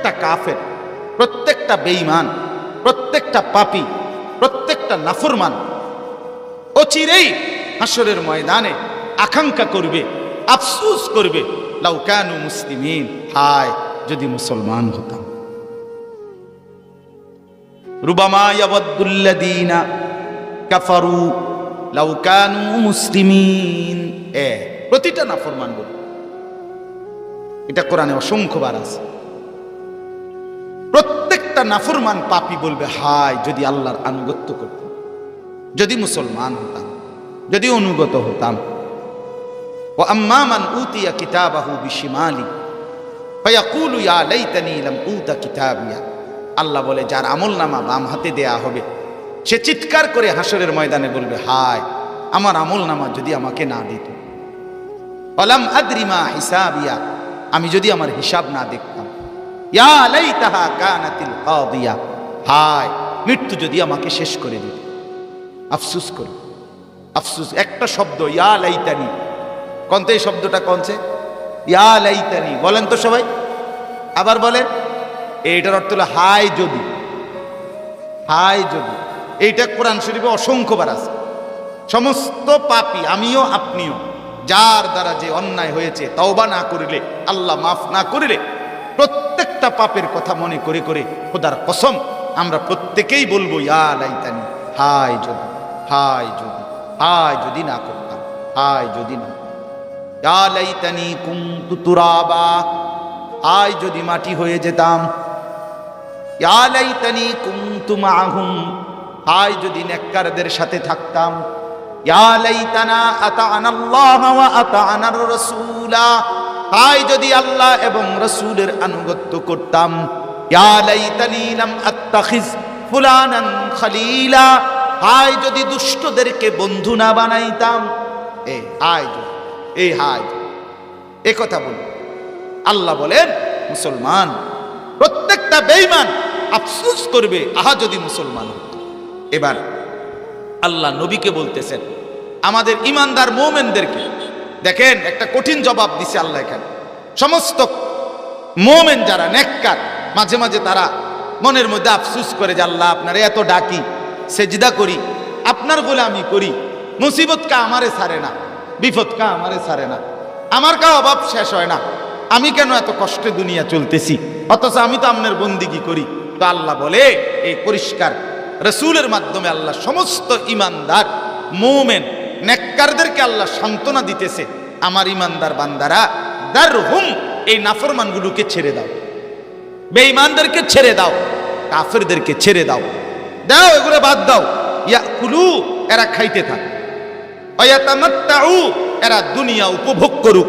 প্রত্যেকটা কাফের, প্রত্যেকটা বেঈমান, প্রত্যেকটা পাপী, প্রত্যেকটা নাফরমান অচিরেই হাসরের ময়দানে আকাঙ্ক্ষা করবে, আফসোস করবে, লাউ কানু মুসলিমিন, হায় যদি মুসলমান হতাম। রুবামা ইয়াওয়াদ্দুল্লাযীনা কাফারু লাউ কানু মুসলিমিন। প্রতিটা নাফরমান বলবে, এটা কোরআনে অসংখ্যবার আছে। প্রত্যেকটা নাফরমান পাপী বলবে, হায় যদি আল্লাহর আনুগত্য করতাম, যদি মুসলমান হতাম, যদি অনুগত হতাম। ওয়া আম্মা মান উতিয়া কিতাবাহু বিশিমালি ফায়াকুলু ইয়া লাইতানি লাম উতা কিতাবিয়া। আল্লাহ বলে, যার আমলনামা বাম হাতে দেয়া হবে সে চিৎকার করে হাসরের ময়দানে বলবে, হায় আমার আমলনামা যদি আমাকে না দিত। ওয়ালাম আদরি মা হিসাবিয়া, আমি যদি আমার হিসাব না দেখতাম। ইয়া লাইতাহা কানাতিল কাদিয়া, হায় মৃত্যু যদি আমাকে শেষ করে দিত। আফসোস করে, আফসোস একটা শব্দ, ইয়া লাইতানি। কোনতে এই শব্দটা কোনছে? ইয়া লাইতানি। বলেন তো সবাই, আবার বলেন। এইটার অর্থ হলো হায় যদি, হায় যদি। এইটা কোরআন শরীফে অসংখ্যবার আছে। সমস্ত পাপী, আমিও আপনিও, যার দ্বারা যে অন্যায় হয়েছে, তওবা না করিলে, আল্লাহ মাফ না করিলে, প্রত্যেকটা পাপের কথা মনে করে করে খোদার কসম আমরা প্রত্যেকেই বলবো, ইয়া লাইতানি, হায় যদি, হায় যদি, হায় যদি না করতাম, হায় যদি না। ইয়া লাইতানি কুনতু তুরাবা, হায় যদি মাটি হয়ে যেতাম। ইয়া লাইতানি কুনতু মাআহুম, হায় যদি নেককারদের সাথে থাকতাম। ইয়া লাইতানা আতা'নাল্লাহ ওয়া আতা'নার রাসূলা, হায় যদি আল্লাহ এবং রাসূলের আনুগত্য করতাম। ইয়া লাইতানি লাম আত্তাখিজ ফুলানান খলিলা, হায় যদি দুষ্টদেরকে বন্ধু না বানাইতাম। এই হায় যদি, এই হায় এ কথা বলুন। আল্লাহ বলেন, মুসলমান প্রত্যেকটা বেঈমান আফসোস করবে, আহা যদি মুসলমান হতো। এবার আল্লাহ নবীকে বলতেছেন, আমাদের ইমানদার মুমিনদেরকে দেখেন, একটা কঠিন জবাব দিছে আল্লাহ এখানে। সমস্ত মুমিন যারা নেককার, মাঝে মাঝে তারা মনের মধ্যে আফসোস করে যে আল্লাহ আপনারে এত ডাকি, সেজদা করি, আপনার গোলামি করি, মুসিবত কা আমারে ছাড়ে না, বিপদ কা আমারে ছাড়ে না, আমার কা অভাব শেষ হয় না, আমি কেন এত কষ্টে দুনিয়া চলতেছি, অথচ আমি তো আপনার বন্দিগি করি। তো আল্লাহ বলে, এই পরিষ্কার রাসূলের মাধ্যমে আল্লাহ সমস্ত ইমানদার মুমিন নেককারদেরকে আল্লাহ সান্ত্বনা দিতেছে, আমার ইমানদার বান্দারা, দারহুম, এই নাফরমানগুলোকে ছেড়ে দাও, বেঈমানদেরকে ছেড়ে দাও, কাফেরদেরকে ছেড়ে দাও, দাও এগুলো বাদ দাও। ইয়াকুলু, এরা খাইতে থাক, ওয়ায়াতামাত্তাউ, এরা দুনিয়া উপভোগ করুক,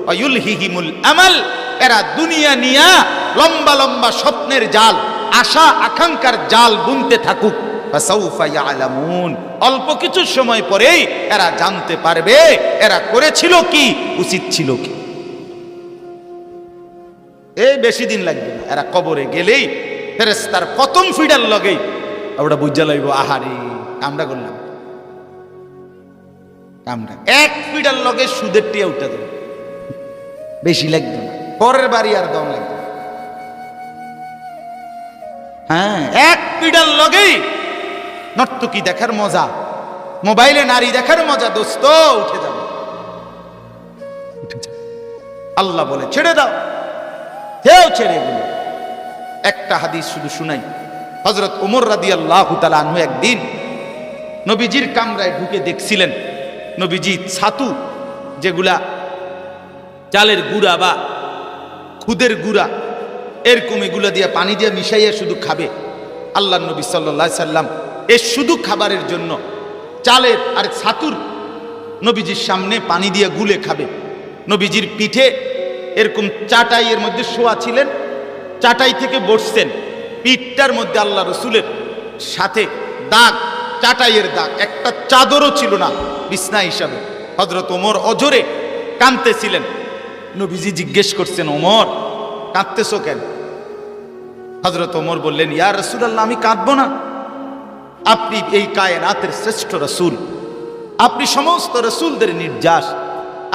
ওয়ায়ুলহিহিমুল আমাল, এরা দুনিয়া নিয়া লম্বা লম্বা স্বপ্নের জাল, আশা আকাঙ্ক্ষার জাল বুনতে থাকুক। ফাসাউফা ইয়ালামুন, অল্প কিছু সময় পরেই এরা জানতে পারবে এরা করেছিল কি, উচিত ছিল কি। এই বেশি দিন লাগবে না, এরা কবরে গেলেই ফেরেশতার প্রথম ফিডার লগেই ওটা বুঝা লইব, আহারে কামড়া করলাম, কামড়া এক ফিডার লগে সুদের টিয়া উঠা দেবে, বেশি লাগবে না, পরের বাড়ি আর দম লাগবে। হ্যাঁ, এক পিডার লগেই নর্তকী দেখার মজা, মোবাইলে নারী দেখার মজা দোস্ত উঠে যাবে। আল্লাহ বলে ছেড়ে দাও, কেউ ছেড়ে গেল। একটা হাদিস শুধু শুনাই। হযরত ওমর রাদিয়াল্লাহু তাআলা আনহু একদিন নবীজির কামরায় ঢুকে দেখছিলেন, নবীজি ছাতু, যেগুলা চালের গুঁড়া বা খুদের গুঁড়া, এরকম এগুলো দিয়ে পানি দিয়ে মিশাইয়া শুধু খাবে। আল্লাহ নবী সাল্লাল্লাহু আলাইহি সাল্লাম এর শুধু খাবারের জন্য চালের আর ছাতুর নবীজির সামনে পানি দিয়ে গুলে খাবে। নবীজির পিঠে এরকম চাটাইয়ের মধ্যে শোয়া ছিলেন, চাটাই থেকে বসছেন, পিঠটার মধ্যে আল্লাহ রসুলের সাথে দাগ, চাটাইয়ের দাগ, একটা চাদরও ছিল না বিছনা হিসাবে। হযরত ওমর অজরে কাঁদতেছিলেন। নবীজি জিজ্ঞেস করছেন, ওমর কাঁদতেছো কেন? হযরত ওমর বললেন, ইয়া রাসূলুল্লাহ, আমি কাঁদবো না, আপনি এই কায়নাতের শ্রেষ্ঠ রাসূল, আপনি সমস্ত রাসূলদের নির্যাস,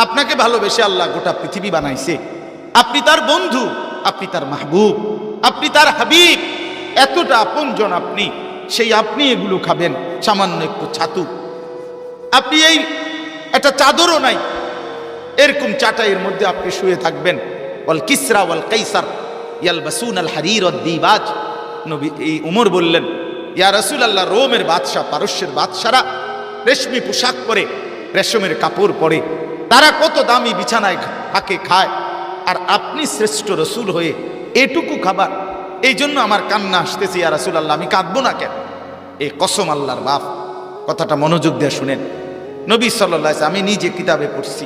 আপনাকে ভালোবেসে আল্লাহ গোটা পৃথিবী বানাইছে, আপনি তার বন্ধু, আপনি তার মাহবুব, আপনি তার হাবিব, এতটা আপনজন আপনি, সেই আপনি এগুলো খাবেন, সামান্য একটু ছাতু, আপনি এই একটা চাদরও নাই, এরকম চাটাইয়ের মধ্যে আপনি শুয়ে থাকবেন। ওয়াল কিসরা ওয়াল কাইসার ইয়ালবাসুন আল হারির ওয়াদ দিবাজ। নবী এই উমর বললেন, ইয়া রাসূলুল্লাহ, রোমের বাদশা, পারস্যের বাদশারা রেশমি পোশাক পরে, রেশমের কাপড় পরে, তারা কত দামি বিছানায় থাকে, খায়, আর আপনি শ্রেষ্ঠ রসুল হয়ে এটুকু খাবার। এই জন্য আমার কান্না আসতেছে ইয়া রাসূলুল্লাহ, আমি কাঁদবো না কেন? এই কসম আল্লাহর বাপ, কথাটা মনোযোগ দিয়ে শুনেন। নবী সাল্লাল্লাহু আলাইহি ওয়াসাল্লাম, আমি নিজে কিতাবে পড়ছি,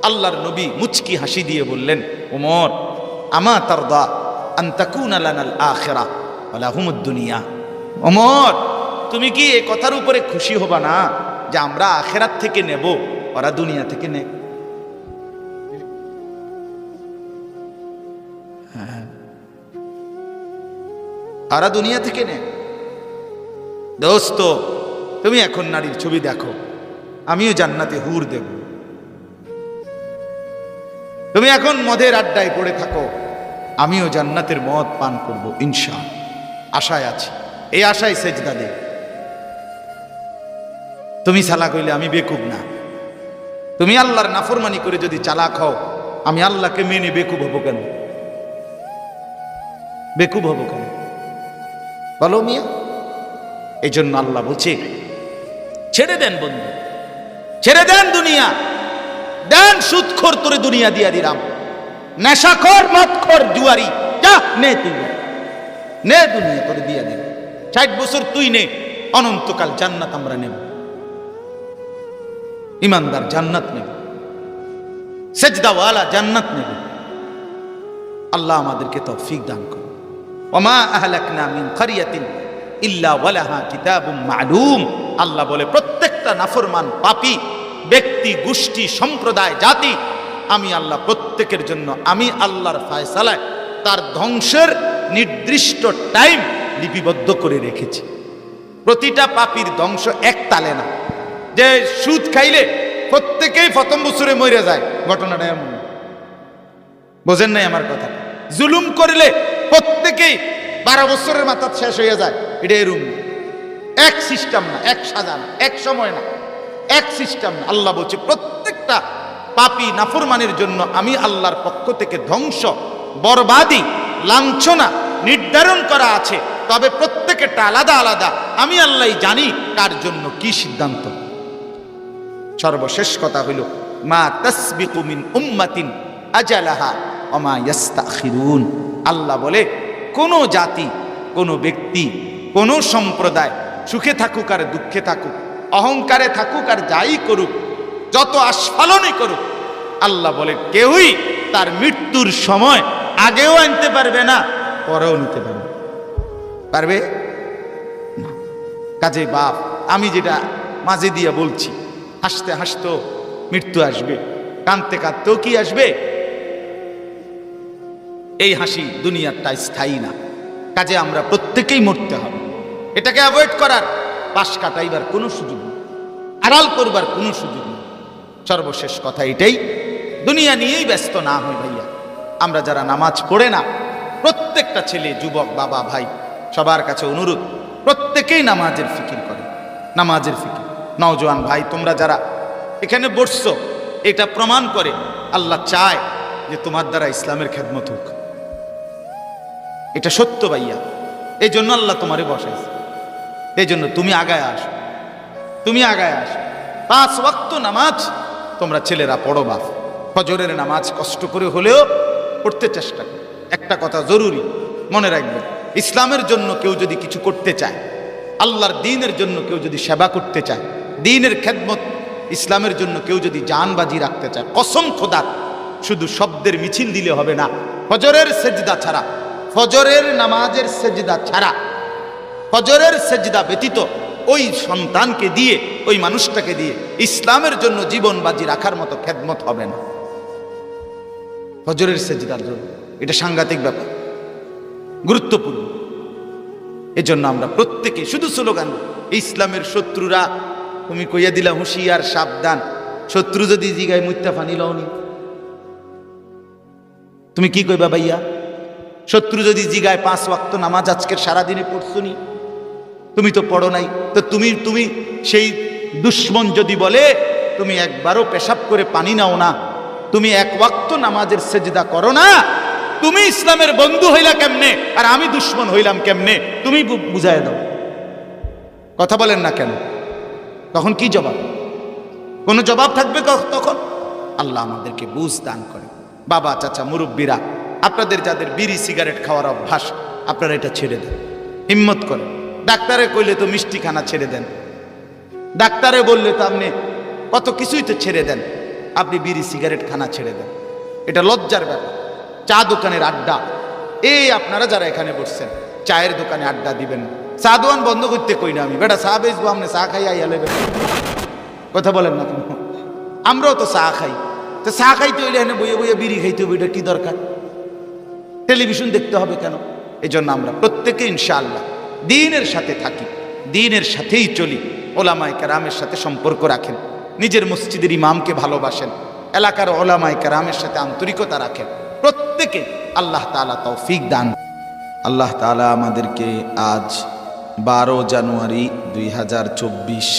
আল্লাহর নবী মুচকি হাসি দিয়ে বললেন, ওমর, আমা তারদা আন তাকুনা লানাল আখিরা ওয়া লাহুমুদ দুনিয়া। ওমর, তুমি কি এই কথার উপরে খুশি হবা না যে আমরা আখিরাত থেকে নেব, ওরা দুনিয়া থেকে নেয়? ওরা দুনিয়া থেকে নেয়। দোস্ত, তুমি এখন নারীর ছবি দেখো, আমিও জান্নাতে হুর দেব। তুমি এখন মদের আড্ডায় পড়ে থাকো, আমিও জান্নাতের মদ পান করব ইনশাআল্লাহ, আশায় আছি। এই আশায় সেজদা দে। তুমি চালাক হইলে আমি বেকুব না। তুমি আল্লাহর নাফরমানি করে যদি চালাক হও, আমি আল্লাহকে মেনে বেকুব হব কেন? বেকুব হব কেন বলো মিয়া? এই জন্য আল্লাহ বলছে, ছেড়ে দেন বন্ধু, ছেড়ে দেন দুনিয়া, দেন সুদখোর তোরে দুনিয়া দিয়া দিলাম, নেশাখোর, মদখোর, জুয়ারি, যা নে তুই, নে দুনিয়া তোরে দিয়া দিলাম, 60 বছর তুই নে, অনন্তকাল জান্নাত আমরা নেব, ইমানদার জান্নাত নেব, সেজদাওয়ালা জান্নাত নেব। আল্লাহ আমাদেরকে তৌফিক দান করুন। ওমা আহলাকনা মিন ক্বরিয়াতিন ইল্লা ওয়ালাহা কিতাবুম মা'লুম। আল্লাহ বলে, প্রত্যেকটা নাফরমান পাপী ব্যক্তি, গোষ্ঠী, সম্প্রদায়, জাতি, আমি আল্লাহ প্রত্যেকের জন্য, আমি আল্লাহর ফয়সালায় তার ধ্বংসের নির্দিষ্ট টাইম লিপিবদ্ধ করে রেখেছি। প্রতিটা পাপীর ধ্বংস এক তালে না, যে সুদ খাইলে প্রত্যেকেই প্রথম বছরে মরে যায়, ঘটনাটা এমন। বোঝেন নাই আমার কথা? জুলুম করলে প্রত্যেকেই 12 বছরের মাথা শেষ হয়ে যায়, এটা এরকম এক সিস্টেম না, এক সাজা না, এক সময় না, এক সিস্টেম না। আল্লাহ বলছে, প্রত্যেকটা পাপী নাফরমানের জন্য আমি আল্লাহর পক্ষ থেকে ধ্বংস, বরবাদি, লাঞ্ছনা নির্ধারণ করা আছে। তবে প্রত্যেকটা আলাদা আলাদা, আমি আল্লাহ জানি কার জন্য কি সিদ্ধান্ত। সর্বশেষ কথা হইল, মা তাসবিকু মিন উম্মাতিন আজালাহা ওয়া মা ইস্তাখিরুন। আল্লাহ বলে, কোন জাতি, কোন ব্যক্তি, কোন সম্প্রদায় সুখে থাকুক আর দুঃখে থাকুক, অহংকারে থাকুক আর যাই করুক, যত আস্ফালনই করুক, আল্লাহ বলে কেউই তার মৃত্যুর সময় আগেও আনতে পারবে না, পরেও নিতে পারবে পারবে না। কাজে বাপ, আমি যেটা মাঝে দিয়ে বলছি, হাসতে হাসতেও মৃত্যু আসবে, কাঁদতে কাঁদতেও কি আসবে? এই হাসি দুনিয়ারটা স্থায়ী না। কাজে আমরা প্রত্যেকেই মরতে হবে। এটাকে অ্যাভয়েড করার, পাশ কাটাইবার কোনো সুযোগ নেই, আড়াল করবার কোনো সুযোগ নেই। সর্বশেষ কথা এটাই, দুনিয়া নিয়েই ব্যস্ত না হই ভাইয়া। আমরা যারা নামাজ পড়ে না, প্রত্যেকটা ছেলে, যুবক, বাবা, ভাই, সবার কাছে অনুরোধ, প্রত্যেকেই নামাজের ফিকির করে, নামাজের ফিকির। নওজোয়ান ভাই, তোমরা যারা এখানে বসছো, এটা প্রমাণ করে আল্লাহ চায় যে তোমার দ্বারা ইসলামের খেদমত হোক। এটা সত্য ভাইয়া, এই জন্য আল্লাহ তোমারে বসাইছে। এই জন্য তুমি আগায় আসো, তুমি আগায় আসো। 5 ওয়াক্ত নামাজ তোমরা ছেলেরা পড়ো বাপ। ফজরের নামাজ কষ্ট করে হলেও পড়তে চেষ্টা করো। একটা কথা জরুরি মনে রাখবেন, ইসলামের জন্য কেউ যদি কিছু করতে চায়, আল্লাহর দ্বীনের জন্য কেউ যদি সেবা করতে চায়, দ্বীনের খেদমত, ইসলামের জন্য কেউ যদি জান বাজি রাখতে চায়, কসম খোদার, শুধু শব্দের মিছিল দিলে হবে না। ফজরের সেজদা ছাড়া, ফজরের নামাজের সেজদা ছাড়া, ফজরের সেজদা ব্যতীত ওই সন্তানকে দিয়ে, ওই মানুষটাকে দিয়ে ইসলামের জন্য জীবন বাজি রাখার মতো খেদমত হবে না। ফজরের সেজদার জন্য এটা সাংঘাতিক ব্যাপার, গুরুত্বপূর্ণ। এজন্য আমরা প্রত্যেকে শুধু স্লোগান, ইসলামের শত্রুরা, তুমি কইয়া দিলা হুঁশিয়ার সাবধান। শত্রু যদি জিগায় মুত্তা ফানি লওনি, তুমি কি কইবা ভাইয়া? শত্রু যদি জিগায় 5 ওয়াক্ত নামাজ আজকের সারাদিনে পড়ছুনি, তুমি তো পড়ো নাই, তো তুমি সেই দুশ্মন যদি বলে তুমি একবারও পেশাব করে পানি নাও না, তুমি 1 ওয়াক্ত নামাজের সেজদা করো না, তুমি ইসলামের বন্ধু হইলা কেমনে আর আমি দুশ্মন হইলাম কেমনে, তুমি বুঝায় দাও। কথা বলেন না কেন? তখন কি জবাব? কোন জবাব থাকবে তখন? আল্লাহ আমাদেরকে বুঝ দান করে। বাবা, চাচা, মুরব্বীরা, আপনাদের যাদের বিড়ি সিগারেট খাওয়ার অভ্যাস, আপনারা এটা ছেড়ে দেন, হিম্মত করে। ডাক্তারে কইলে তো মিষ্টি খানা ছেড়ে দেন, ডাক্তারে বললে তো আপনি কত কিছুই তো ছেড়ে দেন, আপনি বিড়ি সিগারেট খানা ছেড়ে দেন। এটা লজ্জার ব্যাপার। চা দোকানের আড্ডা, এই আপনারা যারা এখানে বসছেন, চায়ের দোকানে আড্ডা দিবেন। চা দোকান বন্ধ করতে কই না আমি, বেটা চা বেচবো, আপনি চা খাই আইয়া লেবেন। কথা বলেন না কেন? আমরাও তো চা খাই, তো চা খাইতে হইলে এনে বইয়ে বইয়ে বিড়ি খাইতে হবে, এটা কি দরকার? টেলিভিশন দেখতে হবে কেন? এই জন্য আমরা প্রত্যেকে ইনশাআল্লাহ দ্বীনের সাথে থাকি, দ্বীনের সাথেই চলি, ওলামায়ে কেরামের সাথে সম্পর্ক রাখেন, নিজের মসজিদের ইমামকে ভালোবাসেন, এলাকার ওলামায়ে কেরামের সাথে আন্তরিকতা রাখেন। প্রত্যেকে আল্লাহ তাআলা তৌফিক দান। আল্লাহ তাআলা আমাদেরকে আজ 12 জানুয়ারি 2024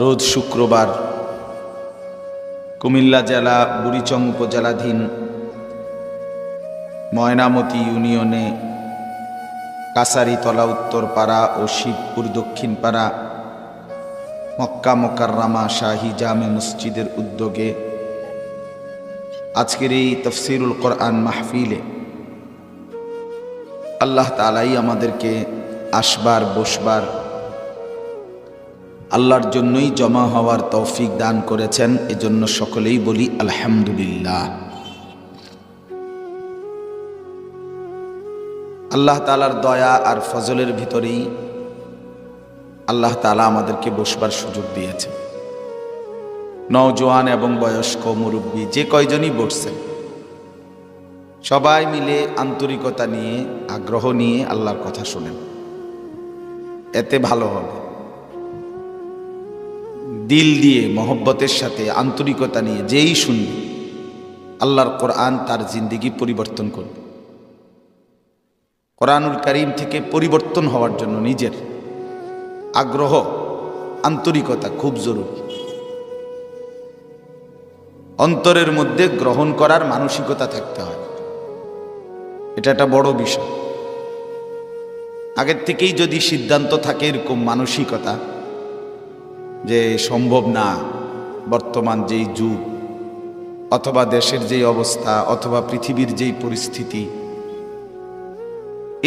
রোজ শুক্রবার কুমিল্লা জেলা বুড়িচং উপজেলাধীন ময়নামতি ইউনিয়নে কাছারিতলা উত্তরপাড়া ও শিবপুর দক্ষিণপাড়া মক্কা মোকাররমা শাহী জামে মসজিদের উদ্যোগে আজকের এই তাফসীরুল কোরআন মাহফিলে আল্লাহ তাআলাই আমাদেরকে আসবার বসবার, আল্লাহর জন্যই জমা হওয়ার তৌফিক দান করেছেন। এজন্য সকলেই বলি আলহামদুলিল্লাহ। আল্লাহ তাআলার দয়া আর ফজলের ভিতরেই আল্লাহ তাআলা আমাদেরকে বসবার সুযোগ দিয়েছেন। নওজোয়ান এবং বয়স্ক, মুরব্বী যে কয়জনই বসছেন, সবাই মিলে আন্তরিকতা নিয়ে, আগ্রহ নিয়ে আল্লাহর কথা শোনেন, এতে ভালো হবে। দিল দিয়ে, মহব্বতের সাথে, আন্তরিকতা নিয়ে যেই শুনবে, আল্লাহর কোরআন তার জিন্দেগি পরিবর্তন করবে। কোরআনুল কারীম থেকে পরিবর্তন হওয়ার জন্য নিজের আগ্রহ, আন্তরিকতা খুব জরুরি। অন্তরের মধ্যে গ্রহণ করার মানসিকতা থাকতে হয়, এটা একটা বড় বিষয়। আগের থেকেই যদি সিদ্ধান্ত থাকে এরকম মানসিকতা যে সম্ভব না, বর্তমান যেই যুগ অথবা দেশের যেই অবস্থা অথবা পৃথিবীর যেই পরিস্থিতি,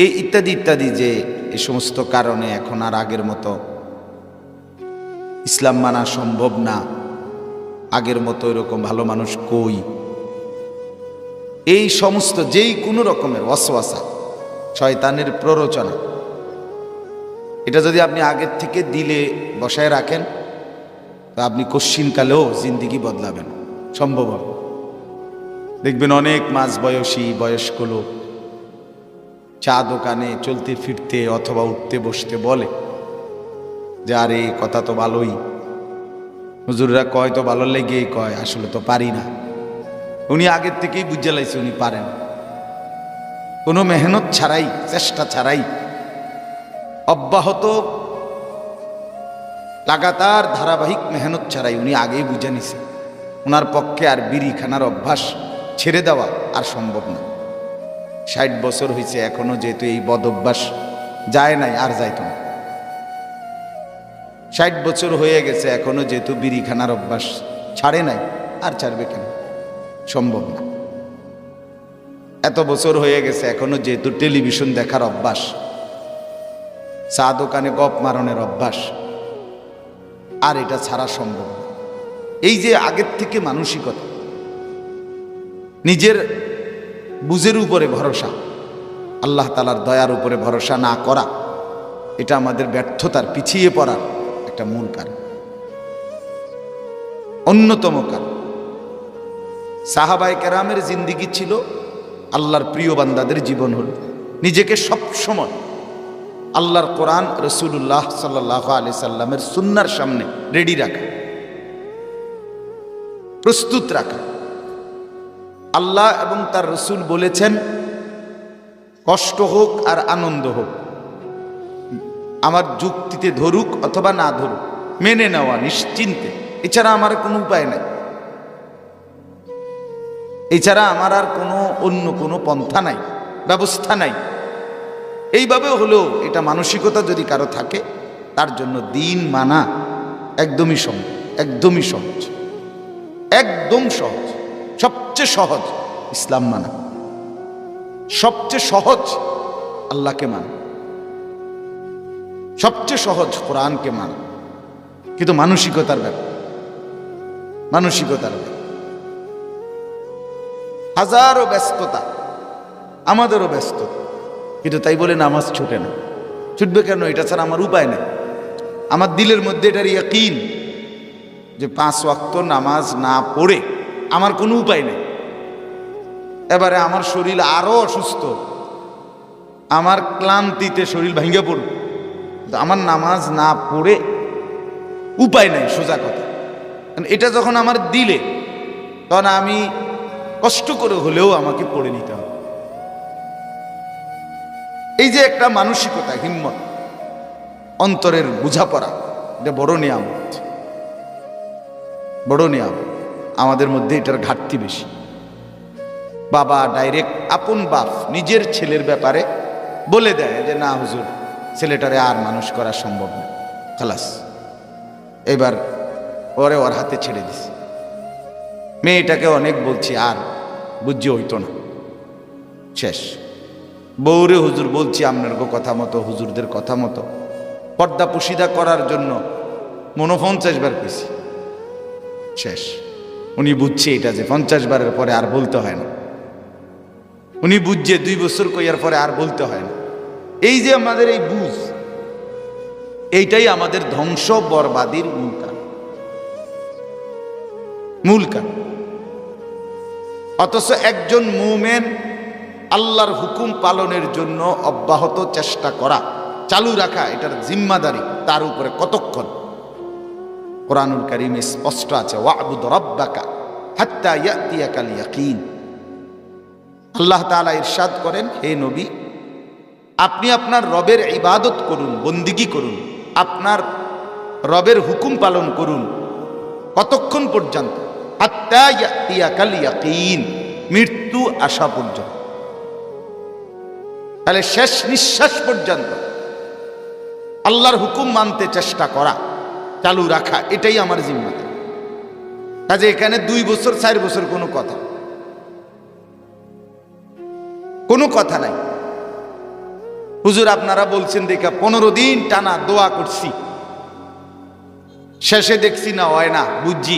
এই ইত্যাদি ইত্যাদি, যে এই সমস্ত কারণে এখন আর আগের মতো ইসলাম মানা সম্ভব না, আগের মতো এরকম ভালো মানুষ কই, এই সমস্ত যেই কোনো রকমের ওয়াসওয়াসা, শয়তানের প্ররোচনা, এটা যদি আপনি আগের থেকে দিলে বসায় রাখেন, তা আপনি কশ্চিনকালেও জিন্দিগি বদলাবেন, সম্ভব হবে। দেখবেন অনেক মাঝ বয়সী বয়স্ক লোক চা দোকানে চলতে ফিরতে অথবা উঠতে বসতে বলে যে আরে কথা তো ভালোই, হুজুররা কয় তো ভালো লেগেই কয়, আসলে তো পারি না। উনি আগের থেকেই বুঝে লাইছে উনি পারেন, কোনো মেহনত ছাড়াই, চেষ্টা ছাড়াই, অব্যাহত লাগাতার ধারাবাহিক মেহনত ছাড়াই উনি আগেই বুঝে নিছে ওনার পক্ষে আর বিড়ি খানার অভ্যাস ছেড়ে দেওয়া আর সম্ভব না। 60 বছর হয়েছে, এখনো যেহেতু এই বদ অভ্যাস যায় নাই, আর যাইত না। 60 বছর হয়ে গেছে, এখনো যেহেতু বিড়ি খানার অভ্যাস ছাড়ে নাই, আর ছাড়বে কেন? সম্ভব না। এত বছর হয়ে গেছে, এখনো যেহেতু টেলিভিশন দেখার অভ্যাস, চা দোকানে গপ মারণের অভ্যাস, আর এটা ছাড়া সম্ভব না। এই যে আগের থেকে মানসিকতা, নিজের বুঝের উপরে ভরসা, আল্লাহ তাআলার দয়ার উপরে ভরসা না করা, এটা আমাদের ব্যর্থতার, পিছিয়ে পড়ার একটা মূল কারণ, অন্যতম কারণ। সাহাবায়ে কেরামের জিন্দিগি ছিল আল্লাহর প্রিয় বান্দাদের জীবন হল নিজেকে সবসময় আল্লাহর কোরআন, রাসূলুল্লাহ সাল্লাল্লাহু আলাইহি সাল্লামের সুন্নাহর সামনে রেডি রাখা, প্রস্তুত রাখা। আল্লাহ এবং তার রাসূল বলেছেন কষ্ট হোক আর আনন্দ হোক, আমার যুক্তিতে ধরুক অথবা না ধরুক, মেনে নেওয়া নিশ্চিন্তে, এছাড়া আমার কোনো উপায় নাই, এছাড়া আমার আর কোনো অন্য কোনো পন্থা নাই, ব্যবস্থা নাই। এইভাবে হলেও এটা মানসিকতা যদি কারো থাকে, তার জন্য দিন মানা একদমই সহজ, একদমই সহজ, একদম সহজ। সবচেয়ে সহজ ইসলাম মানা, সবচেয়ে সহজ আল্লাহকে মানা, সবচেয়ে সহজ কোরআনকে মানা। কিন্তু মানসিকতার ব্যাপার, মানসিকতার ব্যাপার। হাজারো ব্যস্ততা, আমাদেরও ব্যস্ততা, কিন্তু তাই বলে নামাজ ছুটে না। ছুটবে কেন? এটা ছাড়া আমার উপায় নেই। আমার দিলের মধ্যে এটার ইয়াকিন যে 5 ওয়াক্ত নামাজ না পড়ে আমার কোনো উপায় নেই। এবারে আমার শরীর আরো অসুস্থ, আমার ক্লান্তিতে শরীর ভেঙে পড়বে, আমার নামাজ না পড়ে উপায় নাই, সোজা কথা। এটা যখন আমার দিলে, তখন আমি কষ্ট করে হলেও আমাকে পড়ে নিতে হবে। এই যে একটা মানসিকতা, হিম্মত, অন্তরের বোঝাপড়া, এটা বড় নিয়ামত, বড় নিয়ামত। আমাদের মধ্যে এটার ঘাটতি বেশি। বাবা ডাইরেক্ট, আপন বাপ নিজের ছেলের ব্যাপারে বলে দেয় যে না হুজুর, ছেলেটারে আর মানুষ করা সম্ভব না, খালাস, এবার ওরে ওর হাতে ছেড়ে দিছি। মেয়েটাকে অনেক বলছি, আর বুঝি হইতো না, শেষ। বউরে হুজুর বলছি আপনার কথা মতো, হুজুরদের কথা মতো পর্দা পুশিদা করার জন্য 50 বার কইছি, শেষ। উনি বুঝছে এটা যে 50 বারের পরে আর বলতে হয় না। উনি বুঝছে 2 বছর কইয়ার পরে আর বলতে হয় না। এই যে আমাদের এই বুঝ, এইটাই আমাদের ধ্বংস বরবাদির মূল কারণ, মূল কারণ। অথচ একজন মুমিন আল্লাহর হুকুম পালনের জন্য অব্যাহত চেষ্টা করা, চালু রাখা, এটার জিম্মাদারি তার উপরে কতক্ষণ? কোরআনুল কারীমে স্পষ্ট আছে, ওয়া'বুদ রাব্বাকা হাত্তা ইয়াতিয়াকাল ইয়াকিন। আল্লাহ তাআলা ইরশাদ করেন, হে নবী, আপনি আপনার রবের ইবাদত করুন, বন্দিগি করুন, আপনার রবের হুকুম পালন করুন। কতক্ষণ পর্যন্ত? হাত্তা ইয়াতিয়াকাল ইয়াকিন, মৃত্যু আসা পর্যন্ত। তাহলে শেষ নিঃশ্বাস পর্যন্ত আল্লাহর হুকুম মানতে চেষ্টা করা, চালু রাখা, এটাই আমার জিম্মাদারি। কাজে এখানে 2 বছর 4 বছর কোনো কথা, কোনো কথা নাই। হুজুর আপনারা বলছেন দেখা 15 দিন টানা দোয়া করছি, শেষে দেখছি না হয় না, বুঝছি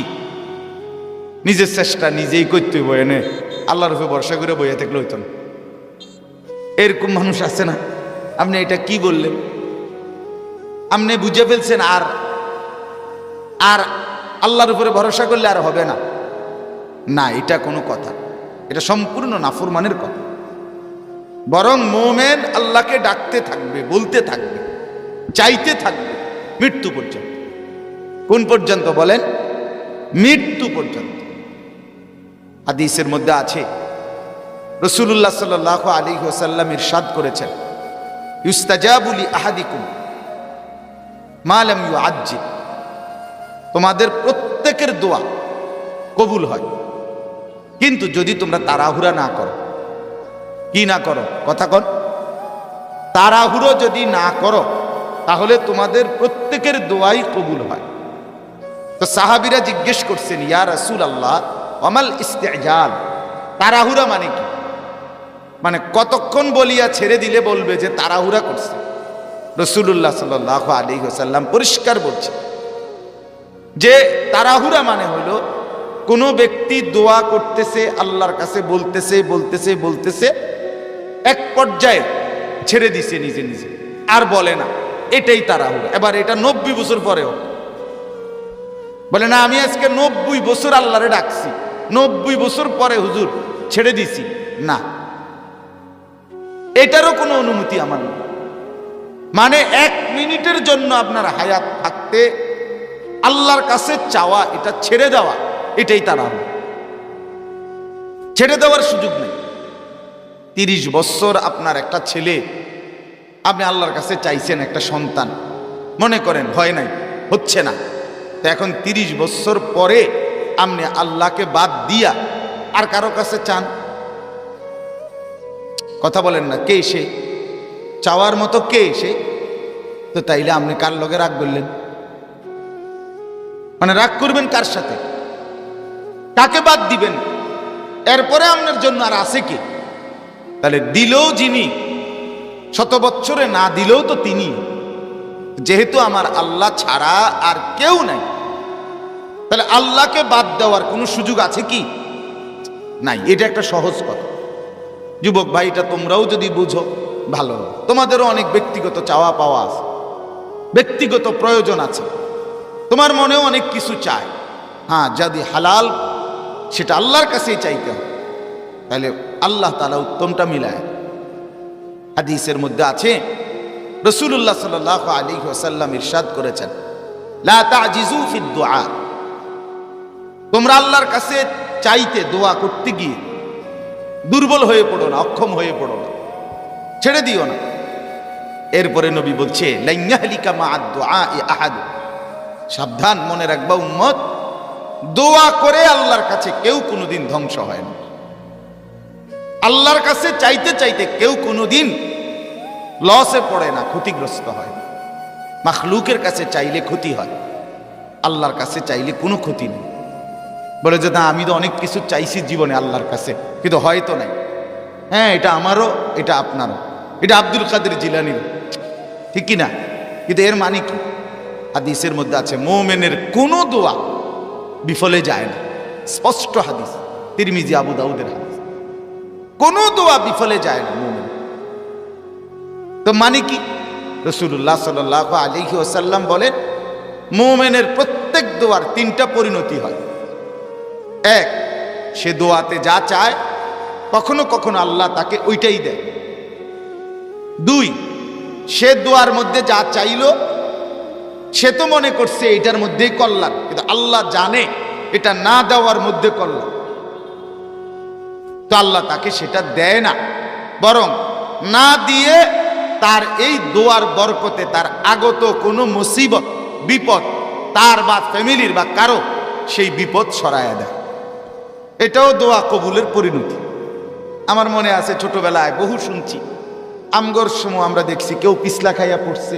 নিজের চেষ্টা নিজেই করতে হইব, এনে আল্লাহর উপরে ভরসা করে বইয়া থাকলে হইতো না। এরকম মানুষ আছে না? আপনি এটা কি বললেন? আপনি বুঝে ফেলছেন আর আর আল্লাহর উপরে ভরসা করলে আর হবে না। না, এটা কোনো কথা, এটা সম্পূর্ণ নাফরমানের কথা। বরং মুমিন আল্লাহকে ডাকতে থাকবে, বলতে থাকবে, চাইতে থাকবে মৃত্যু পর্যন্ত। কোন পর্যন্ত বলেন? মৃত্যু পর্যন্ত। হাদিসের মধ্যে আছে, রাসূলুল্লাহ সাল্লাল্লাহু আলাইহি ওয়াসাল্লাম ইরশাদ করেছেন, ইউস্তাজাবু লি আহাদিকুম মা লাম ইউআজ্জিল। তোমাদের প্রত্যেকের দোয়া কবুল হয়, কিন্তু যদি তোমরা তাড়াহুড়া না করো। কি না করো? কথা কন। তাড়াহুড়ো যদি না করো, তাহলে তোমাদের প্রত্যেকের দোয়াই কবুল হয়। তো সাহাবীরা জিজ্ঞেস করছেন, ইয়া রাসূলুল্লাহ আমাল ইস্তিজাল, তাড়াহুড়া মানে কি? মানে কতক্ষণ বলিয়া ছেড়ে দিলে বলবে যে তাড়াহুড়া করছে? রাসূলুল্লাহ সাল্লাল্লাহু আলাইহি ওয়াসাল্লাম পরিষ্কার বলছে যে তাড়াহুড়া মানে হলো কোনো ব্যক্তি দোয়া করতেছে, আল্লাহর কাছে বলতেছে বলতেছে বলতেছে, এক পর্যায়ে ছেড়ে দিছে নিজে নিজে, আর বলে না, এটাই তাড়াহুড়া। এবার এটা 90 বছর পরেও বলে না, আমি আজকে 90 বছর আল্লাহরে ডাকছি, 90 বছর পরে হুজুর ছেড়ে দিছি, না, এটারও কোনো অনুমতি আমার নেই। মানে 1 মিনিটের জন্য আপনার হায়াত থাকতে আল্লাহর কাছে চাওয়া, এটা ছেড়ে দেওয়া, এটাই তাড়াহুড়া। ছেড়ে দেওয়ার সুযোগ নেই। 30 বছর আপনার একটা ছেলে, আপনি আল্লাহর কাছে চাইছেন একটা সন্তান, মনে করেন ভয় নাই, হচ্ছে না, তো এখন 30 বছর পরে আপনি আল্লাহকে বাদ দিয়া আর কারো কাছে চান? কথা বলেন না, কে সে? চাওয়ার মতো কে সে? তো তাইলে আপনি কার লগে রাগ করলেন? মানে রাগ করবেন কার সাথে? কাকে বাদ দিবেন? এরপরে আপনার জন্য আর আছে কি? তাহলে দিলেও যিনি, শত বছরে না দিলেও তো তিনি। যেহেতু আমার আল্লাহ ছাড়া আর কেউ নাই, তাহলে আল্লাহকে বাদ দেওয়ার কোনো সুযোগ আছে কি? নাই। এটা একটা সহজ কথা। যুবক ভাইটা তোমরাও যদি বুঝো ভালো। তোমাদেরও অনেক ব্যক্তিগত চাওয়া পাওয়া আছে, ব্যক্তিগত প্রয়োজন আছে, তোমার মনেও অনেক কিছু চায়। হ্যাঁ, যদি হালাল সেটা আল্লাহর কাছেই চাইতে হবে, তাহলে আল্লাহ তাআলা উত্তমটা মিলায়। হাদিসের মধ্যে আছে, রাসূলুল্লাহ সাল্লাল্লাহু আলাইহি ওয়াসাল্লাম ইরশাদ করেছেন, লা তা'জিজু ফিদ দুআ। তোমরা আল্লাহর কাছে চাইতে, দোয়া করতে গিয়ে দুর্বল হয়ে পড়ো না, অক্ষম হয়ে পড়ো না, ছেড়ে দিও না। এরপরে নবী বলছে, লান ইয়াহলিকা মা'আদ দুআই আহাদ। সাবধান, মনে রাখবা উম্মত, দোয়া করে আল্লাহর কাছে কেউ কোনোদিন ধ্বংস হয় না। আল্লাহর কাছে চাইতে চাইতে কেউ কোনোদিন লসে পড়ে না, ক্ষতিগ্রস্ত হয় না। মাখলুকের কাছে চাইলে ক্ষতি হয়, আল্লাহর কাছে চাইলে কোনো ক্ষতি নেই। বলে যে না, আমি তো অনেক কিছু চাইছি জীবনে আল্লাহর কাছে, কিন্তু হয়তো নাই। হ্যাঁ, এটা আমারও, এটা আপনারও, এটা আব্দুল কাদের জিলানীর, ঠিক কি না? কিন্তু এর মানে কি? হাদিসের মধ্যে আছে, মুমিনের কোনো দোয়া বিফলে যায় না। স্পষ্ট হাদিস, তিরমিজি, আবু দাউদের হাদিস। কোনো দোয়া বিফলে যায় না মুমিন। তো মানে কি? রাসূলুল্লাহ সাল্লাল্লাহু আলাইহি ওয়াসাল্লাম বলেন, মুমিনের প্রত্যেক দোয়ার 3টা পরিণতি হয়। এক, সে দোয়াতে যা চায় কখনো কখনো আল্লাহ তাকে ওইটাই দেয়। 2, সে দোয়ার মধ্যে যা চাইলো সে তো মনে করছে এটার মধ্যেই কল্যাণ, কিন্তু আল্লাহ জানে এটা না দেওয়ার মধ্যে কল্যাণ, তো আল্লাহ তাকে সেটা দেয় না, বরং না দিয়ে তার এই দোয়ার বরকতে তার আগত কোনো মুসিবত, বিপদ, তার বা ফ্যামিলির বা কারো, সেই বিপদ সরায়া দেয়। এটাও দোয়া কবুলের পরিণতি। আমার মনে আছে, ছোটবেলায় বহু শুনছি, আমগর সময় আমরা দেখছি কেউ পিছলা খাইয়া পড়ছে,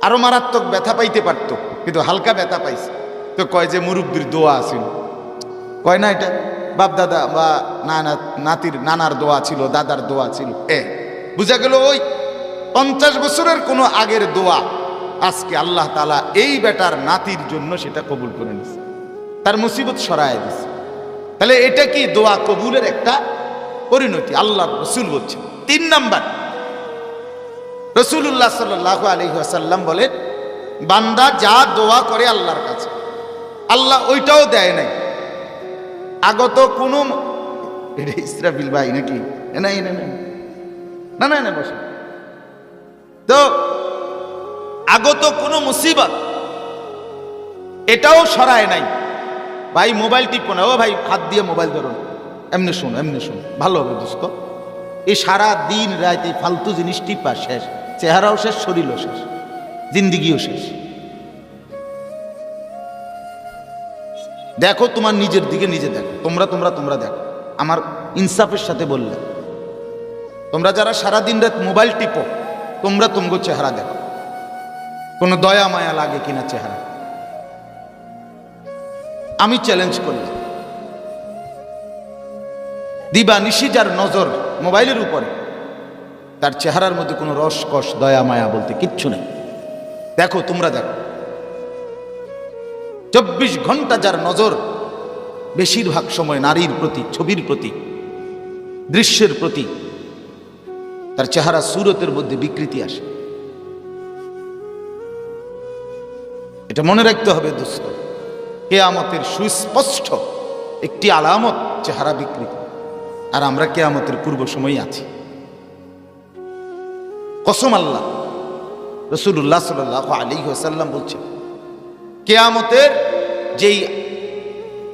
আরো মারাত্মক ব্যথা পাইতে পারতো, কিন্তু হালকা ব্যথা পাইছে, তো কয় যে মুরব্বির দোয়া আছিল। কয় না, এটা বাপ দাদা বা নাতির নানার দোয়া ছিল, দাদার দোয়া ছিল। বুঝা গেল ওই 50 বছরের কোনো আগের দোয়া আজকে আল্লাহ তাআলা এই বেটার নাতির জন্য সেটা কবুল করে নিছে, তার মুসিবত সরায় দিছে। তাহলে এটা কি দোয়া কবুলের একটা পরিণতি? আল্লাহর রাসূল বলছেন। 3 নাম্বার, রাসূলুল্লাহ সাল্লাল্লাহু আলাইহি ওয়াসাল্লাম বলেন, বান্দা যা দোয়া করে আল্লাহর কাছে, আল্লাহ ওইটাও দেয় নাই। আগত কোনো, এটা ইসরাফিল ভাই নাকি? না না না না, বসে। তো আগত কোনো মুসিবত এটাও সরায় নাই। ভাই মোবাইল টিপো না, ও ভাই হাত দিয়ে মোবাইল ধরুন, এমনি শুন, এমনি শুন, ভালো হবে দোস্ত। এই সারা দিন রাত এই ফালতু জিনিস টিপা শেষ, চেহারাও শেষ, শরীরও শেষ, জিন্দিগিও শেষ। দেখো তোমার নিজের দিকে নিজে দেখো, তোমরা দেখো। আমার ইনসাফের সাথে বললাম, তোমরা যারা সারা দিন রাত মোবাইল টিপো, তোমরা তোমার চেহারা দেখো, কোনো দয়া মায়া লাগে কিনা চেহারা। আমি চ্যালেঞ্জ করলাম, দিবা নিশি যার নজর মোবাইলের উপরে, তার চেহারার মধ্যে কোনো রসকস, দয়া মায়া বলতে কিচ্ছু নেই। দেখো, তোমরা দেখো, 24 ঘন্টা যার নজর বেশিরভাগ সময় নারীর প্রতি, ছবির প্রতি, দৃশ্যের প্রতি, তার চেহারা সুরতের মধ্যে বিকৃতি আসে। এটা মনে রাখতে হবে দোস্ত, কিয়ামতের সুস্পষ্ট একটি আলামত চেহারা বিকৃতি। আর আমরা কিয়ামতের পূর্ব সময় আছি। কসম আল্লাহ, রাসূলুল্লাহ সাল্লাল্লাহু আলাইহি ওয়াসাল্লাম বলছেন, কিয়ামতের যেই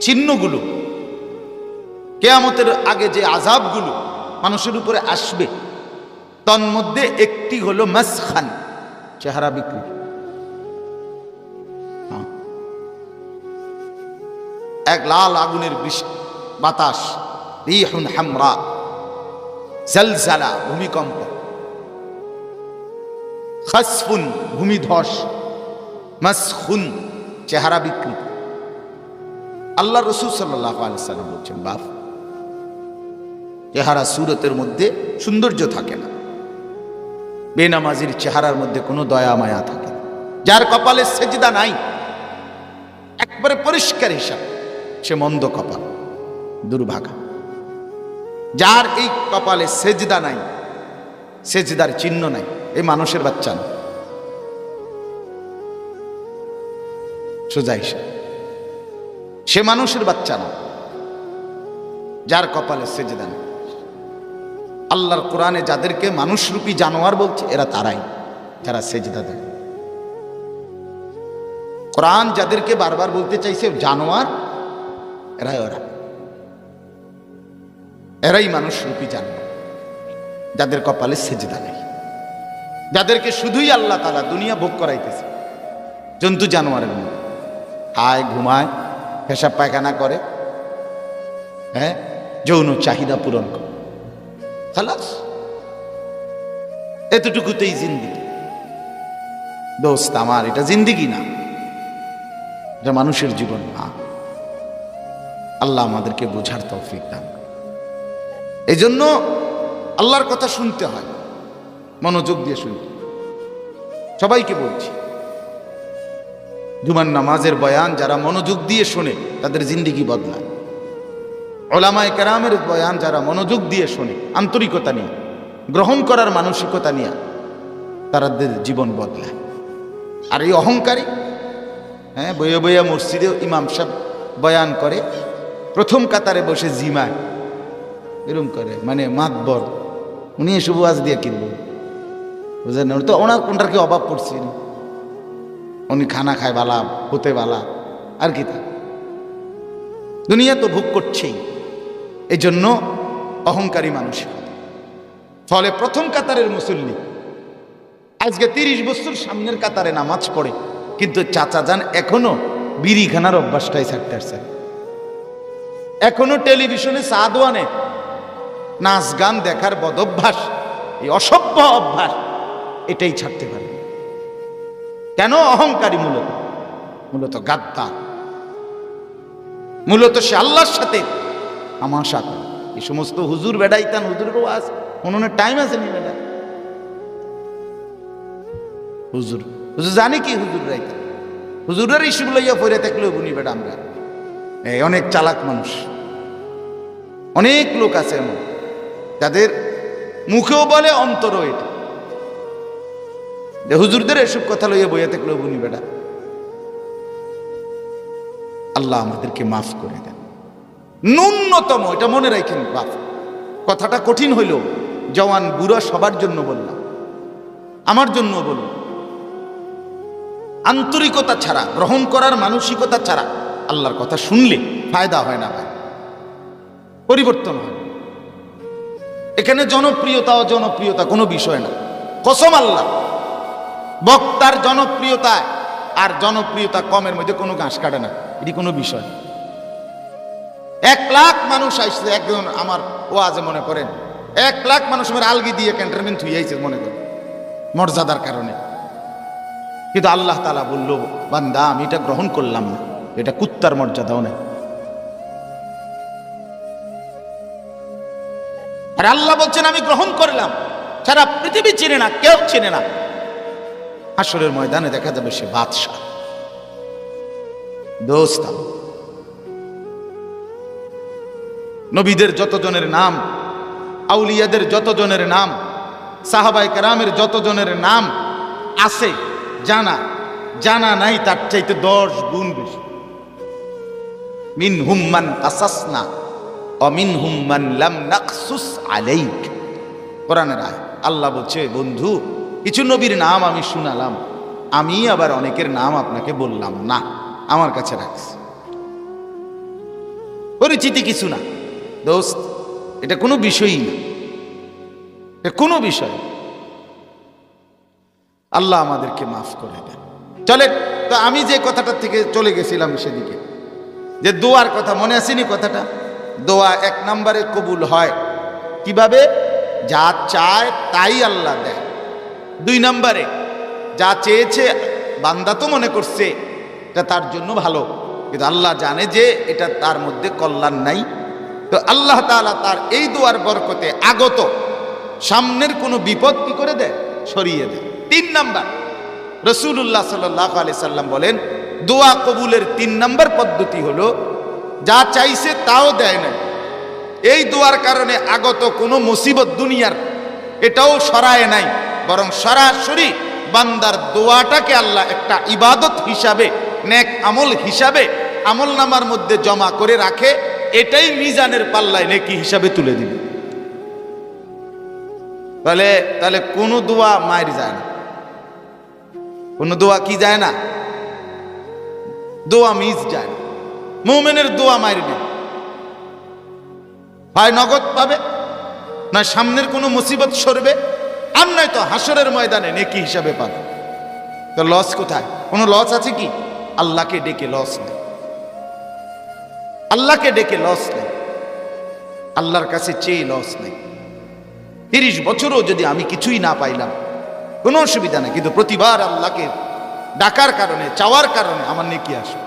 চিহ্নগুলো, কিয়ামতের আগে যে আযাবগুলো মানুষের উপরে আসবে, তন্মধ্যে একটি হলো মাসখান, চেহারা বিকৃতি। এক লাল আগুনের বৃষ্টি, বাতাস, রিহুন হামরা, জালজালা ভূমিকম্প, খাসফুন ভূমিধস, মাসখুন চেহারা বিকৃতি। আল্লাহ রাসূল সাল্লাল্লাহু আলাইহি ওয়াসাল্লাম বলছেন, বাপ, চেহারা সুরতের মধ্যে সৌন্দর্য থাকে না, বেনামাজির চেহারার মধ্যে কোনো দয়া মায়া থাকে না। যার কপালে সেজদা নাই, একবারে পরিষ্কার হিসাব, সে মন্দ কপাল, দুর্ভাগা। যার এই কপালে সেজদা নাই, সেজদার চিহ্ন নাই, এই মানুষের বাচ্চা না, সোজা হিসাব, সে মানুষের বাচ্চা না যার কপালে সেজদা নেই। আল্লাহর কোরআনে যাদেরকে মানুষরূপী জানোয়ার বলছে, এরা তারাই যারা সেজদা দেয়। কোরআন যাদেরকে বারবার বলতে চাইছে জানোয়ার, এরাই মানুষরূপী জানোয়ার, যাদের কপালে সেজদা নেই, যাদেরকে শুধুই আল্লাহ তাআলা দুনিয়া ভোগ করাইতেছে। জন্তু জানোয়ারের মধ্যে খায়, ঘুমায়, পেশাব পায়খানা করে, হ্যাঁ, যৌন চাহিদা পূরণ করে, খালাস, এতটুকুতেই জিন্দিগি। দোস্ত আমার, এটা জিন্দিগি না, এটা মানুষের জীবন না। আল্লাহ আমাদেরকে বোঝার তৌফিক দান। এই জন্য আল্লাহর কথা শুনতে হয়, মনোযোগ দিয়ে শুনতে। সবাইকে বলছি, জুমার নামাজের বয়ান যারা মনোযোগ দিয়ে শোনে তাদের জিন্দিগি বদলায়। উলামায়ে কেরামের বয়ান যারা মনোযোগ দিয়ে শোনে, আন্তরিকতা নিয়ে, গ্রহণ করার মানসিকতা নিয়ে, তাদের জীবন বদলায়। আর এই অহংকারী, হ্যাঁ, বইয়া বইয়া মসজিদে ইমাম সাহেব বয়ান করে, প্রথম কাতারে বসে জিমায়, এরকম করে, মানে মাতবর, উনি এসব ওয়াজ দিয়ে কিনব, বুঝলেন? তো ওনার কোনটার কি অভাব পড়ছে, উনি খানা খায় বালা, হতে বালা, আর কি তা, দুনিয়া তো ভোগ করছেই। এই জন্য অহংকারী মানুষ। ফলে প্রথম কাতারের মুসল্লি আজকে 30 বছর সামনের কাতারে নামাজ পড়ে, কিন্তু চাচা যান এখনো বিড়ি খানার অভ্যাসটাই ছাড়তে আসছে, এখনো টেলিভিশনে সাদওয়ানে নাচ গান দেখার বদভ্যাস, এই অসভ্য অভ্যাস, এটাই ছাড়তে পারে। কেন? অহংকারী, মূলত গাদ্দার, মূলত সে আল্লাহর সাথে তামাশা করে। এই সমস্ত হুজুর বেড়াইতান, হুজুরেরও আজ মনে টাইম আছে নি বেড়া, হুজুর জানি কি হুজুর রাইতান, হুজুরের ইস্যু লইয়া পড়ে থাকলেও বুনি বেড়া। আমরা অনেক চালাক মানুষ, অনেক লোক আছে এমন, যাদের মুখেও বলে, অন্তরও এটা, যে হুজুরদের এসব কথা লইয়া বইয়া থাকলেও বুনি বেড়া। আল্লাহ আমাদেরকে মাফ করে দেন। ন্যূনতম এটা মনে রাখেন বাপ, কথাটা কঠিন হইল, জওয়ান বুড়া সবার জন্য বললাম, আমার জন্য বললাম। আন্তরিকতা ছাড়া, গ্রহণ করার মানসিকতা ছাড়া আল্লাহর কথা শুনলে ফায়দা হয় না ভাই, পরিবর্তন হয়। এখানে জনপ্রিয়তা অজনপ্রিয়তা কোনো বিষয় না, কসম আল্লাহ, বক্তার জনপ্রিয়তায় আর জনপ্রিয়তা কমের মধ্যে কোনো ঘাস কাটে না, এটি কোনো বিষয়। 1 লাখ মানুষ আসছে, একজন আমার ওয়াজে মনে করেন 1 লাখ মানুষ আমার আলগি দিয়ে ক্যান্টনমেন্ট হয়ে আইছে মনে করেন, মর্যাদার কারণে। কিন্তু আল্লাহ তাআলা বলল, বান্দা আমি এটা গ্রহণ করলাম না, এটা কুত্তার মর্যাদাও নেই। আর আল্লাহ বলছেন আমি গ্রহণ করলাম, সারা পৃথিবী চেনে না, কেউ চেনে না। হাসরের ময়দানে দেখা যাবে সে বাদশা। দোস্ত, নবীদের যতজনের নাম, আউলিয়াদের যতজনের নাম, সাহাবায়ে কেরামের যতজনের নাম আছে, জানা নাই তার চাইতে 10 গুণ বেশি। মিনহুম মান কাসাসনা ওয়া মিনহুম মান লাম নাকসুস আলাইক, কোরআনের আয়াত। আল্লাহ বলছে, বন্ধু কিছু নবীর নাম আমি শুনালাম, আমি আবার অনেকের নাম আপনাকে বললাম না, আমার কাছে রাখছি, পরিচিতি কিছু না। দোস্ত, এটা কোনো বিষয়ই না, কোনো বিষয়। আল্লাহ আমাদেরকে মাফ করে দেন। চলে, তো আমি যে কথাটা থেকে চলে গেছিলাম সেদিকে, যে দোয়ার কথা মনে আসেনি কথাটা? দোয়া 1 নম্বরে কবুল হয় কিভাবে? যা চায় তাই আল্লাহ দেয়। 2 নম্বরে যা চেয়েছে বান্দা তো মনে করছে এটা তার জন্য ভালো, কিন্তু আল্লাহ জানে যে এটা তার মধ্যে কল্যাণ নাই, তো আল্লাহ তাআলা তার এই দোয়ার বরকতে আগত সামনের কোনো বিপদ কি করে দেয়? সরিয়ে দেয়। 3 নাম্বার, রাসূলুল্লাহ সাল্লাল্লাহু আলাইহি সাল্লাম বলেন দোয়া কবুলের 3 নাম্বার পদ্ধতি হলো যা চাইছে তাও দেয় না। এই দোয়ার কারণে আগত কোনো মুসিবত দুনিয়ার এটাও সরায় নাই, বরং সরাসরি বান্দার দোয়াটাকে আল্লাহ একটা ইবাদত হিসাবে, নেক আমল হিসাবে আমল নামার মধ্যে জমা করে রাখে, এটাই মিজানের পাল্লায় নেকি হিসাবে তুলে দিবে। তাহলে কোনো দোয়া মায়ের যায় না, কোনো দোয়া কি যায় না? দোয়া মিস যায় না। মুমিনের দোয়া মায়ের নেই, হয় নগদ পাবে, নয় সামনের কোনো মুসিবত সরবে, আর নয় তো হাসরের ময়দানে নেকি হিসাবে পাবে। তো লস কোথায়? কোনো লস আছে কি? আল্লাহকে ডেকে লস নেই, আল্লাহকে ডেকে লস নেই, আল্লাহর কাছে চেয়ে লস নেই। 30 বছরও যদি আমি কিছুই না পাইলাম কোনো অসুবিধা নেই, কিন্তু প্রতিবার আল্লাহকে ডাকার কারণে, চাওয়ার কারণে আমার নেকি আসে,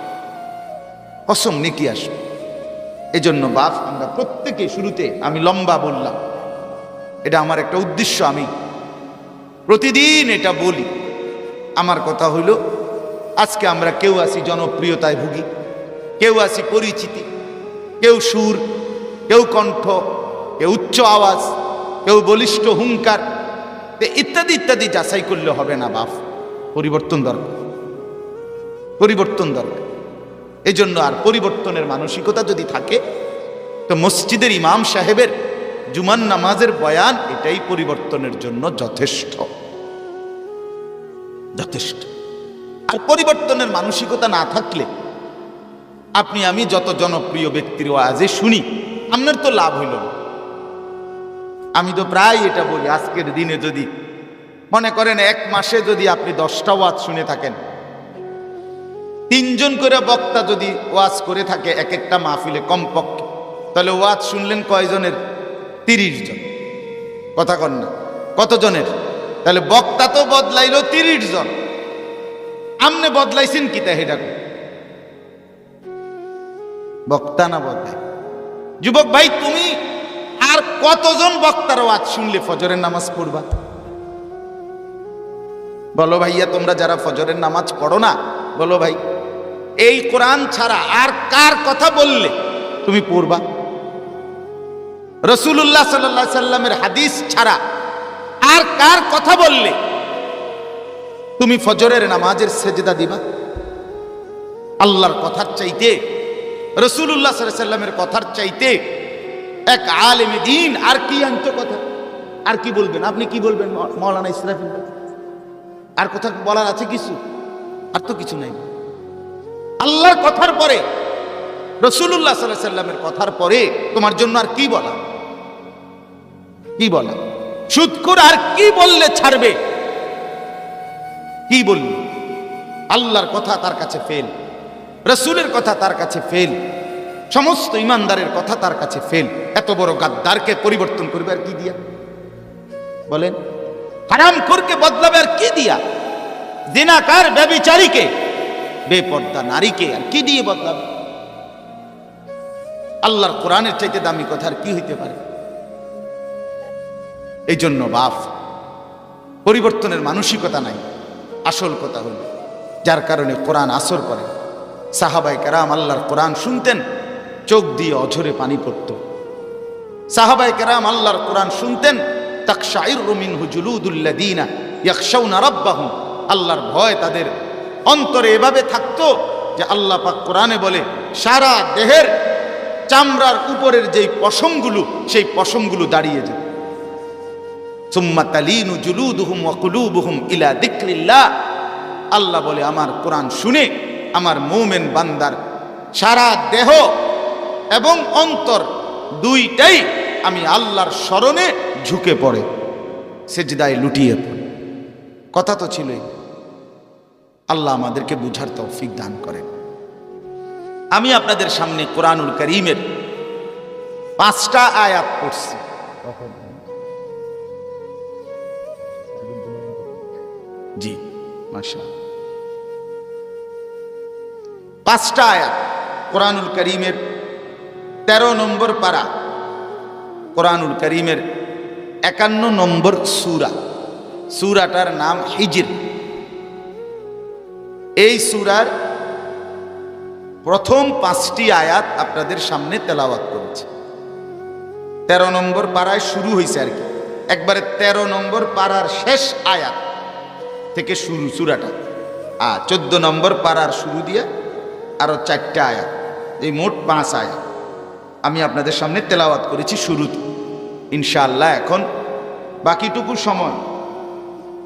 কসম নেকি আসে। এই জন্য বাপ, আমরা প্রত্যেকে শুরুতে আমি লম্বা বললাম, এটা আমার একটা উদ্দেশ্য, আমি প্রতিদিন এটা বলি। আমার কথা হইল, আজকে আমরা কেউ আছি জনপ্রিয়তায় ভুগি, কেউ আছি পরিচিতি, কেউ সুর, কেউ কণ্ঠ, কেউ উচ্চ আওয়াজ, কেউ বলিষ্ঠ হুঙ্কার, ইত্যাদি ইত্যাদি যাচাই করলে হবে না বাপ। পরিবর্তন দরকার, পরিবর্তন দরকার। এই জন্য আর পরিবর্তনের মানসিকতা যদি থাকে তো মসজিদের ইমাম সাহেবের জুমার নামাজের বয়ান এটাই পরিবর্তনের জন্য যথেষ্ট, যথেষ্ট। আর পরিবর্তনের মানসিকতা না থাকলে আপনি আমি যত জনপ্রিয় ব্যক্তির ওয়াজে শুনি, আপনার তো লাভ হইল না। আমি তো প্রায় এটা বলি, আজকের দিনে যদি মনে করেন 1 মাসে যদি আপনি 10টা ওয়াজ শুনে থাকেন, 3 জন করে বক্তা যদি ওয়াজ করে থাকে এক একটা মাহফিলে কমপক্ষে, তাহলে ওয়াজ শুনলেন কয়জনের? 30 জন। কথা কন না? কতজনের? তাহলে বক্তা তো বদলাইলো 30 জন, আমনে বদলাইছেন কি? তা হেডা বক্তা না বদলাই? যুবক ভাই, তুমি আর কতজন বক্তার ওয়াজ শুনলে ফজরের নামাজ পড়বা? বলো ভাইয়া, তোমরা যারা ফজরের নামাজ পড়ো না, বলো ভাই, এই কোরআন ছাড়া আর কার কথা বললে তুমি পড়বা? রাসূলুল্লাহ সাল্লাল্লাহু আলাইহি সাল্লামের হাদিস ছাড়া আর কার কথা বললে তুমি ফজরের নামাজের সেজদা দিবা? আল্লাহর কথার চাইতে, রাসূলুল্লাহ সাল্লাল্লাহু আলাইহি সাল্লামের কথার চাইতে এক আলেমে দ্বীন আর কি আনতো কথা? আর কি বলবেন আপনি? কি বলবেন মাওলানা ইসরাফিল? আর কথা বলার আছে কিছু? আর তো কিছু নাই। আল্লাহর কথার পরে, রাসূলুল্লাহ সাল্লাল্লাহু আলাইহি সাল্লামের কথার পরে তোমার জন্য আর কি বলা? কি বলা? সুদখোর আর কি বললে ছাড়বে? কি বললি? আল্লাহর কথা তার কাছে ফেল, রাসূলের কথা তার কাছে ফেল, সমস্ত ইমানদারের কথা তার কাছে ফেল। এত বড় গাদ্দারকে পরিবর্তন করবে আর কি দিয়া? বলেন, হারামখোরকে বদলাবে আর কি দিয়া? জিনাকার, ব্যভিচারীকে, বেপর্দা নারীকে আর কি দিয়ে বদলাবে? আল্লাহর কোরআনের চাইতে দামি কথা আর কি হইতে পারে? এই জন্য বাপ, পরিবর্তনের মানসিকতা নাই। আসল কথা হল, যার কারণে কোরআন আসর করে। সাহাবায়ে কেরাম আল্লাহর কোরআন শুনতেন, চোখ দিয়ে অঝরে পানি পড়ত। সাহাবায়ে কেরাম আল্লাহর কোরআন শুনতেন, তাকশাইরু মিনহু জুলুদুল্লাযীনা ইয়াখশাউনা রাব্বাহুম, আল্লাহর ভয় তাদের অন্তরে এভাবে থাকতো যে আল্লাহ পাক কোরআনে বলে সারা দেহের চামড়ার উপরের যেই পশমগুলো, সেই পশমগুলো দাঁড়িয়ে যায়। সুম্মা তালিনু জুলুদুহুম ওয়া কুলুবুহুম ইলা যিকরিল্লাহ, আল্লাহ বলে আমার কোরআন শুনে আমার মুমিন বান্দার সারা দেহ এবং অন্তর দুইটাই আমি আল্লাহর স্মরণে ঝুঁকে পড়ে। সেজদায় লুটিয়ে পড়ে। কথা তো ছিলই। আল্লাহ আমাদেরকে বুঝার তৌফিক দান করেন। আমি আপনাদের সামনে কোরআনুল কারীমের 5টা আয়াত পড়ছি। জি মাশাআল্লাহ, 5টা আয়াত কোরআনুল কারীমের 13 নম্বর পারা, কোরআনুল কারীমের 51 নম্বর সূরা। সূরাটার নাম হিজর। এই সূরার প্রথম 5টি আয়াত আপনাদের সামনে তেলাওয়াত করেছে। 13 নম্বর পারায় শুরু হয়েছে আর কি, একবারে 13 নম্বর পারার শেষ আয়াত থেকে শুরু সূরাটা। 14 নম্বর পারার শুরু দিয়ে আরো 4টা আয়াত, এই মোট 5 আয়াত আমি আপনাদের সামনে তেলাওয়াত করেছি শুরুতে। ইনশাআল্লাহ এখন বাকিটুকু সময়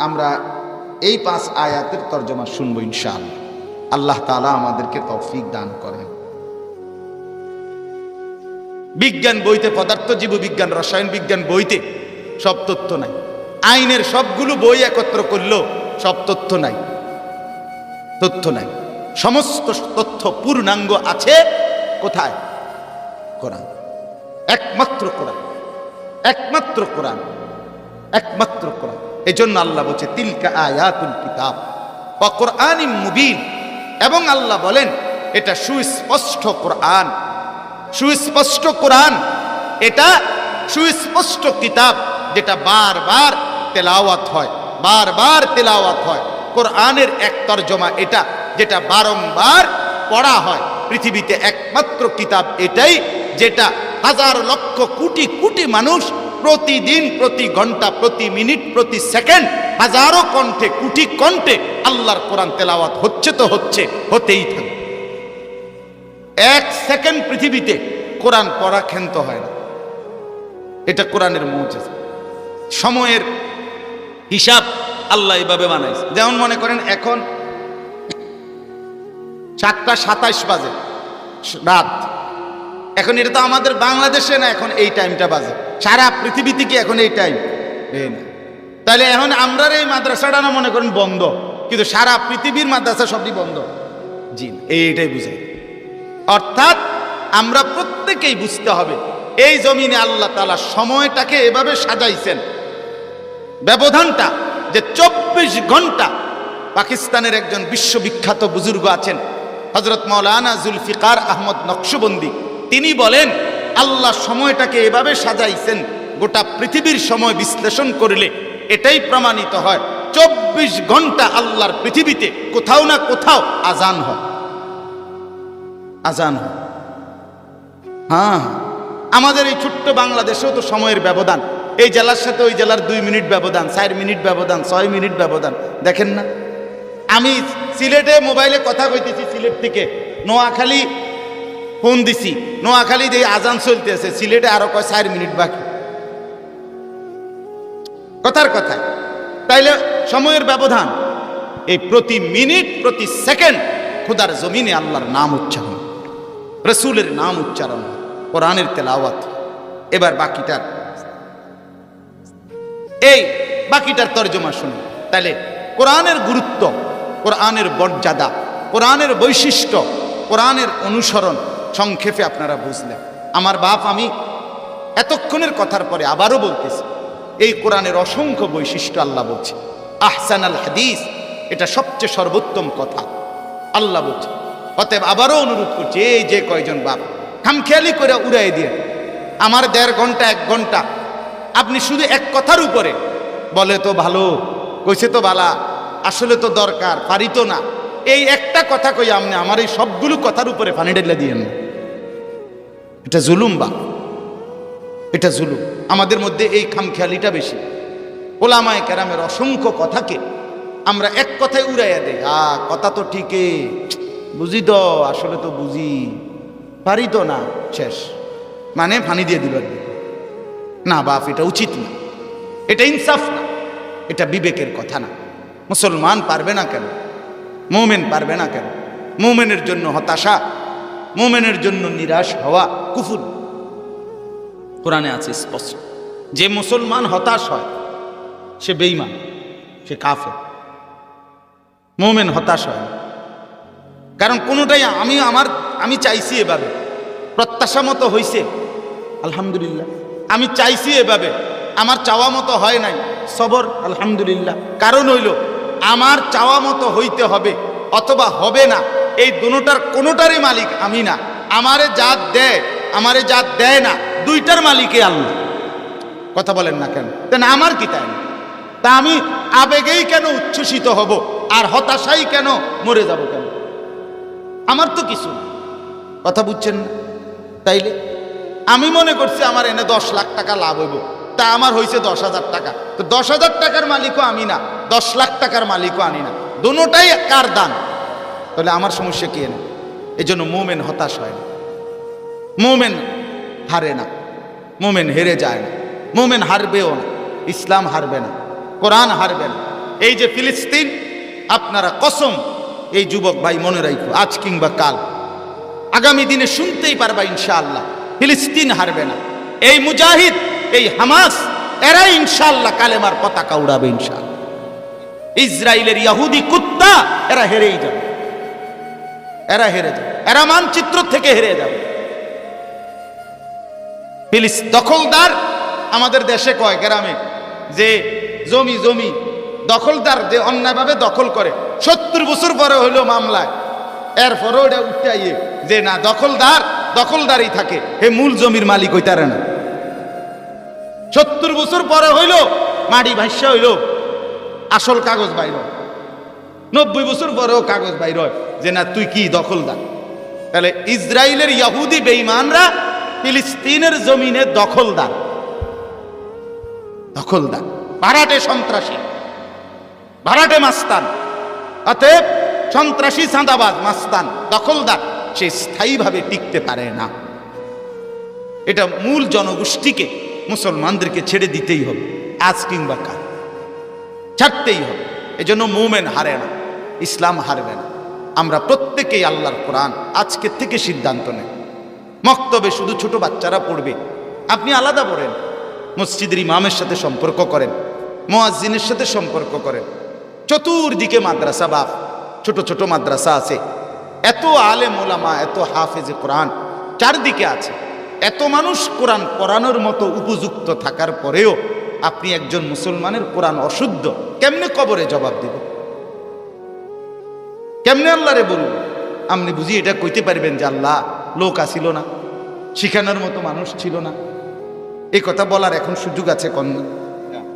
আমরা এই 5 আয়াতের তরজমা শুনবো ইনশাআল্লাহ। আল্লাহ তাআলা আমাদেরকে তৌফিক দান করেন। বিজ্ঞান বইতে, পদার্থ জীববিজ্ঞান, রসায়ন বিজ্ঞান বইতে সব তথ্য নাই। আইনের সবগুলো বই একত্র করলেও সব তথ্য নাই, তথ্য নাই। সমস্ত তথ্য পূর্ণাঙ্গ আছে কোথায়? কোরআন। একমাত্র কোরআন, একমাত্র কোরআন, একমাত্র কোরআন। এই জন্য আল্লাহ বলছে তিলকা আয়াতুল কিতাব ওয়া কুরআনিম মুবিন, এবং আল্লাহ বলেন এটা সুস্পষ্ট কোরআন, সুস্পষ্ট কোরআন, এটা সুস্পষ্ট কিতাব যেটা বারবার তেলাওয়াত হয়, বারবার তেলাওয়াত হয়। কোরআনের এক তরজমা এটা, যেটা বারংবার পড়া হয়। পৃথিবীতে একমাত্র কিতাব এটাই যেটা হাজার লক্ষ কোটি কোটি মানুষ প্রতিদিন, প্রতি ঘন্টা, প্রতি মিনিট, প্রতি সেকেন্ড হাজারো কণ্ঠে, কোটি কণ্ঠে আল্লাহর কোরআন তেলাওয়াত হচ্ছে তো হচ্ছে, হতেই থাকে। 1 সেকেন্ড পৃথিবীতে কোরআন পড়া ক্ষান্ত হয় না। এটা কোরআনের মুজিজা। সময়ের হিসাব আল্লাহ এভাবে বানাইছে। যেমন মনে করেন এখন 7:27 বাজে রাত। এখন এটা তো আমাদের বাংলাদেশে না, এখন এই টাইমটা বাজে। সারা পৃথিবীতে কি এখন এই টাইম? তাহলে এখন আমরা এই মাদ্রাসাটা না মনে করেন বন্ধ, কিন্তু সারা পৃথিবীর মাদ্রাসা সবই বন্ধ। জি, এইটাই বুঝাই। অর্থাৎ আমরা প্রত্যেকেই বুঝতে হবে এই জমিনে আল্লাহ তাআলা সময়টাকে এভাবে সাজাইছেন, ব্যবধানটা যে 24 ঘন্টা। পাকিস্তানের একজন বিশ্ববিখ্যাত বুজুর্গ আছেন হযরত মাওলানা জুলফিকার আহমদ নকশবন্দি, তিনি বলেন আল্লাহ সময়টাকে এভাবে সাজাইছেন, গোটা পৃথিবীর সময় বিশ্লেষণ করলে এটাই প্রমাণিত হয় 24 ঘন্টা আল্লাহর পৃথিবীতে কোথাও না কোথাও আজান হয়, আজান হয়। হ্যাঁ, আমাদের এই ছোট্ট বাংলাদেশেও তো সময়ের ব্যবধান, এই জেলার সাথে ওই জেলার 2 মিনিট ব্যবধান, 4 মিনিট ব্যবধান, 6 মিনিট ব্যবধান, দেখেন না? আমি সিলেটে মোবাইলে কথা কইতেছি, সিলেট থেকে নোয়াখালী ফোন দিছি, নোয়াখালী দিয়ে আজান চলতেছে, সিলেটে আরো 4 মিনিট বাকি। কথার কথা, তাইলে সময়ের ব্যবধান। এই প্রতি মিনিট, প্রতি সেকেন্ড খোদার জমিনে আল্লাহর নাম উচ্চারণ, রসুলের নাম উচ্চারণ, কোরআনের তেলাওয়াত। এবার বাকিটার, এই বাকিটার তর্জমা শুনুন। তাহলে কোরআনের গুরুত্ব, কোরআনের মর্যাদা, কোরআনের বৈশিষ্ট্য, কোরআনের অনুসরণ সংক্ষেপে আপনারা বুঝলেন। আমার বাপ, আমি এতক্ষণের কথার পরে আবারও বলতেছি, এই কোরআনের অসংখ্য বৈশিষ্ট্য আল্লাহ বলছে। আহসানাল হাদিস, এটা সবচেয়ে সর্বোত্তম কথা আল্লাহ বলছে। অতএব আবারও অনুরোধ করছি, এই যে কয়জন বাপ খামখেয়ালি করে উড়াই দিয়ে আমার 1.5 ঘন্টা 1 ঘন্টা আপনি শুধু এক কথার উপরে বলে তো ভালো, কইছে তো বালা, আসলে তো দরকার, পারি তো না, এই একটা কথা কই আপনি আমার এই সবগুলো কথার উপরে পানি ঢেলে দিয়েন না। এটা জুলুম, বা এটা জুলুম। আমাদের মধ্যে এই খামখেয়ালিটা বেশি। ওলামায়ে কেরামের অসংখ্য কথাকে আমরা এক কথায় উড়াইয়া দেই। কথা তো ঠিকই, বুঝি তো, আসলে তো বুঝি, পারি তো না, শেষ, মানে পানি দিয়ে দিল। না বাপ, এটা উচিত না, এটা ইনসাফ না, এটা বিবেকের কথা না। মুসলমান পারবে না কেন? মুমিন পারবে না কেন? মুমিনের জন্য হতাশা, মুমিনের জন্য নিরাশ হওয়া কুফর। কোরআনে আছে স্পষ্ট, যে মুসলমান হতাশ হয়, সে বেঈমান, সে কাফের। মুমিন হতাশ হয় না, কারণ কোনোটাই আমি চাইছি এভাবে, প্রত্যাশা মতো হইছে আলহামদুলিল্লাহ, আমি চাইছি এভাবে, আমার চাওয়া মতো হয় নাই, সবর আলহামদুলিল্লাহ। কারণ হইল আমার চাওয়া মতো হইতে হবে অথবা হবে না, এই দুটোটার কোনোটারই মালিক আমি না। আমারে জাত দেয়, আমারে জাত দেয় না, দুইটার মালিকই আল্লাহ। কথা বলেন না কেন? তেন আমার কি তাই না? তা আমি আবেগেই কেন উচ্ছ্বসিত হব আর হতাশাই কেন মরে যাব কেন? আমার তো কিছু না। কথা বুঝছেন না? তাইলে আমি মনে করছি আমার এনে 10 লাখ টাকা লাভ হইব, তা আমার হয়েছে 10,000 টাকা। তো 10,000 টাকার মালিকও আমি না, 10 লাখ টাকার মালিকও আনি না, দুটোটাই কার দান? তাহলে আমার সমস্যা কি? এনে এই জন্য মুমিন হতাশ হয় না, মুমিন হারে না, মুমিন হেরে যায় না, মুমিন হারবেও না, ইসলাম হারবে না, কোরআন হারবে না। এই যে ফিলিস্তিন, আপনারা কসম, এই যুবক ভাই মনে রাখো, আজ কিংবা কাল, আগামী দিনে শুনতেই পারবা ইনশাআল্লাহ, ফিলিস্তিন হারবে না। এই মুজাহিদ, এই হামাস, এরা ইনশাআল্লাহ কালেমার পতাকা উড়াবে ইনশাআল্লাহ। ইসরায়েলের ইহুদি কুত্তা, এরা হেরেই যাবে, এরা হেরে যাবে, এরা মানচিত্র থেকে হেরে যাবে। দখলদার আমাদের দেশে কয় গ্রামে যে জমি দখলদার যে অন্যায়ভাবে দখল করে, 70 বছর পরে হইলো মামলায়, এরপরে ওটা উঠতে আইয়ে যে না, দখলদারই থাকে, হে মূল জমির মালিক হইতারে না। 70 বছর পরে হইল মাটি ভাষ্য হইল, আসল কাগজ বাইর হয়। 90 বছর পরেও কাগজ বাইর হয় যে না, তুই কি দখলদার। তাহলে ইসরায়েলের ইহুদি বেঈমানরা ফিলিস্তিনের জমিনে দখলদার, ভাড়াটে সন্ত্রাসী, ভাড়াটে মাস্তান, অতএব সন্ত্রাসী, চাঁদাবাজ, মাস্তান, দখলদার, সে স্থায়ীভাবে টিকতে পারে না। এটা মূল জনগোষ্ঠীকে, মুসলমানদেরকে ছেড়ে দিতেই হবে, আজ কিংবা কাল ছাড়তেই হবে। এজন্য মুমিন হারে না, ইসলাম হারবে না। আমরা প্রত্যেকেই আল্লাহর কোরআন আজকে থেকে সিদ্ধান্ত নেই, মক্তবে শুধু ছোট বাচ্চারা পড়বে, আপনি আলাদা পড়েন, মসজিদের ইমামের সাথে সম্পর্ক করেন, মুয়াজ্জিনের সাথে সম্পর্ক করেন। চতুর্দিকে মাদ্রাসা, বাপ ছোট ছোট মাদ্রাসা আছে, এত আলেম ওলামা, এত হাফেজে কোরআন চারদিকে আছে, এত মানুষ কোরআন পড়ানোর মতো উপযুক্ত থাকার পরেও আপনি একজন মুসলমানের কোরআন অশুদ্ধ, কেমনে কবরে জবাব দেব? কেমনে আল্লাহরে বলব? আপনি বুঝি এটা কইতে পারবেন যে আল্লাহ, লোক আসিল না, শিখানোর মতো মানুষ ছিল না? এই কথা বলার এখন সুযোগ আছে কোন?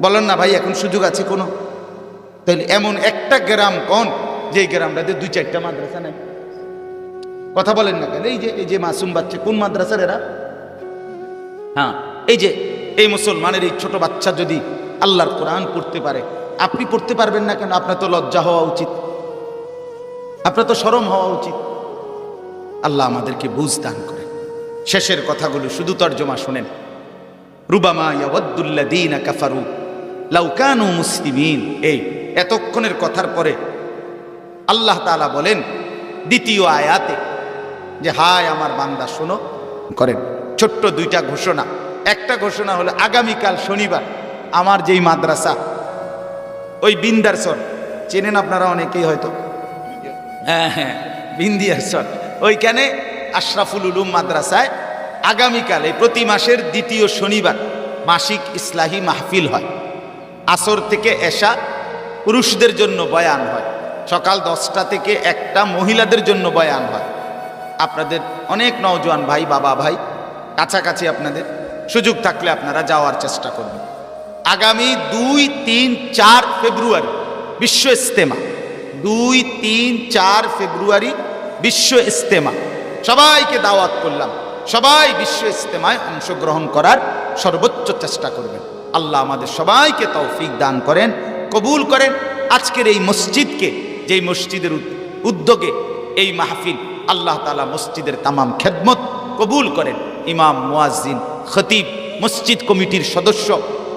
বলেন না ভাই, এখন সুযোগ আছে কোনো? তাহলে এমন একটা গ্রাম কোন যে গ্রামটাতে 2-4টা মাদ্রাসা নাই? কথা বলেন না কেন? এই যে মাসুম বাচ্চা, কোন মাদ্রাসার এরা? হ্যাঁ, এই মুসলমানের এই ছোট বাচ্চা যদি আল্লাহর কোরআন পড়তে পারে, আপনি পড়তে পারবেন না কেন? আপনার তো লজ্জা হওয়া উচিত, আপনার তো শরম হওয়া উচিত। আল্লাহ আমাদেরকে বুঝ দান করে। শেষের কথাগুলো শুধু তর্জমা শোনেন। রুবামা ইয়াওয়াদ্দুল্লাযীনা কাফারু লাউ কানু মুসলিমিন। এই এতক্ষণের কথার পরে আল্লাহ তাআলা বলেন দ্বিতীয় আয়াতে যে হায় আমার বান্দা শোনো করেন। ছোট্ট 2টা ঘোষণা। একটা ঘোষণা হলো আগামীকাল শনিবার আমার যেই মাদ্রাসা, ওই বিন্দারসর চেনেন আপনারা অনেকেই হয়তো, হ্যাঁ বিন্দিয়ারসর, ওইখানে আশরাফুল উলুম মাদ্রাসায় আগামীকাল এই প্রতি মাসের 2য় শনিবার মাসিক ইসলাহি মাহফিল হয়। আসর থেকে এশা পুরুষদের জন্য বয়ান হয়, সকাল 10টা থেকে 1টা মহিলাদের জন্য বয়ান হয়। আপনাদের অনেক নওজোয়ান ভাই, বাবা ভাই কাছাকাছি, আপনাদের সুযোগ থাকলে আপনারা যাওয়ার চেষ্টা করবেন। আগামী 2, 3, 4 ফেব্রুয়ারি বিশ্ব ইজতেমা, 2, 3, 4 ফেব্রুয়ারি বিশ্ব ইজতেমা। সবাইকে দাওয়াত করলাম, সবাই বিশ্ব ইজতেমায় অংশগ্রহণ করার সর্বোচ্চ চেষ্টা করবেন। আল্লাহ আমাদের সবাইকে তৌফিক দান করেন, কবুল করেন। আজকের এই মসজিদকে, যেই মসজিদের উদ্যোগে এই মাহফিল, আল্লাহ তাআলা মসজিদের তামাম খেদমত কবুল করেন। ইমাম, মুয়াজ্জিন, খতিব, মসজিদ কমিটির সদস্য,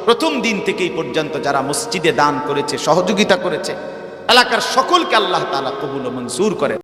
প্রথম দিন থেকে এই পর্যন্ত যারা মসজিদে দান করেছে, সহযোগিতা করেছে, এলাকার সকলকে আল্লাহ তাআলা কবুল ও মঞ্জুর করেন।